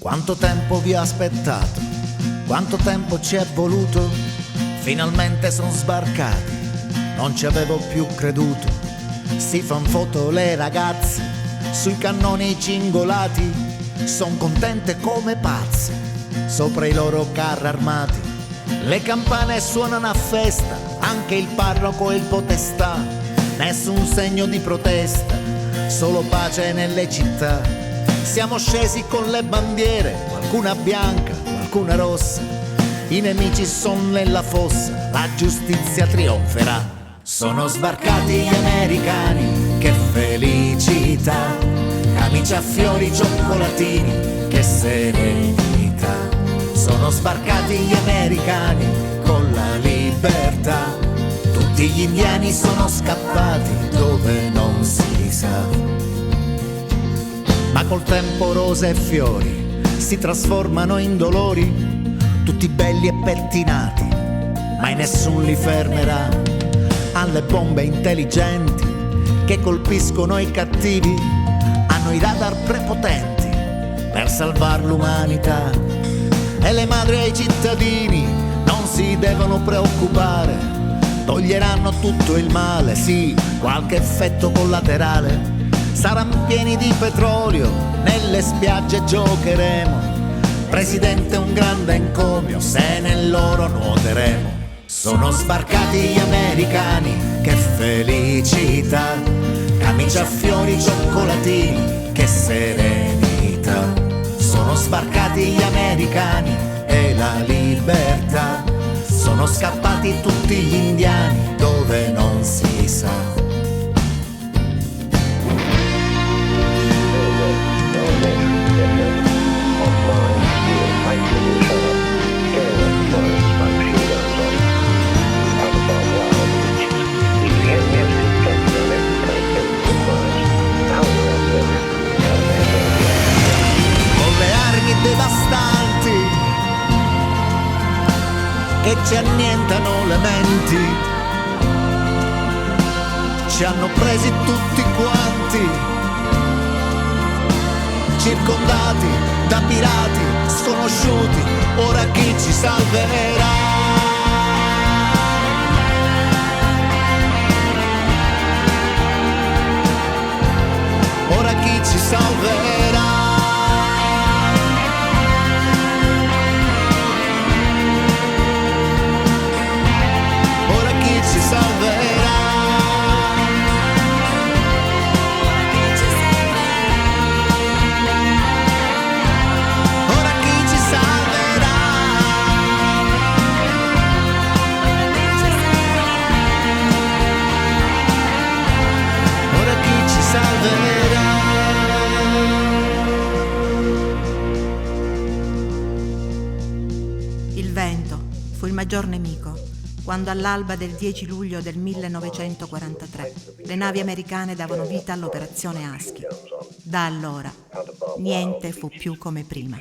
Quanto tempo vi ho aspettato, quanto tempo ci è voluto, finalmente sono sbarcati, non ci avevo più creduto. Si fan foto le ragazze sui cannoni cingolati, son contente come pazze sopra i loro carri armati. Le campane suonano a festa, anche il parroco e il podestà, nessun segno di protesta, solo pace nelle città. Siamo scesi con le bandiere, qualcuna bianca, qualcuna rossa, i nemici sono nella fossa, la giustizia trionferà. Sono sbarcati gli americani, che felicità, camicie a fiori, cioccolatini, che serenità. Sono sbarcati gli americani con la libertà, tutti gli indiani sono scappati dove non si sa. Ma col tempo rose e fiori si trasformano in dolori, tutti belli e pettinati, mai nessun li fermerà. Alle bombe intelligenti che colpiscono i cattivi, hanno i radar prepotenti per salvar l'umanità. E le madri e i cittadini non si devono preoccupare, toglieranno tutto il male, sì, qualche effetto collaterale. Saranno pieni di petrolio, nelle spiagge giocheremo, Presidente un grande encomio, se nell'oro nuoteremo. Sono sbarcati gli americani, che felicità, camicia a fiori, cioccolatini, che serenità. Sono sbarcati gli americani e la libertà, sono scappati tutti gli indiani dove non si sa. Devastanti che ci annientano le menti, ci hanno presi tutti quanti, circondati da pirati sconosciuti. Ora chi ci salverà? Ora chi ci salverà? Il vento fu il maggior nemico quando all'alba del 10 luglio del 1943 le navi americane davano vita all'operazione Husky. Da allora niente fu più come prima.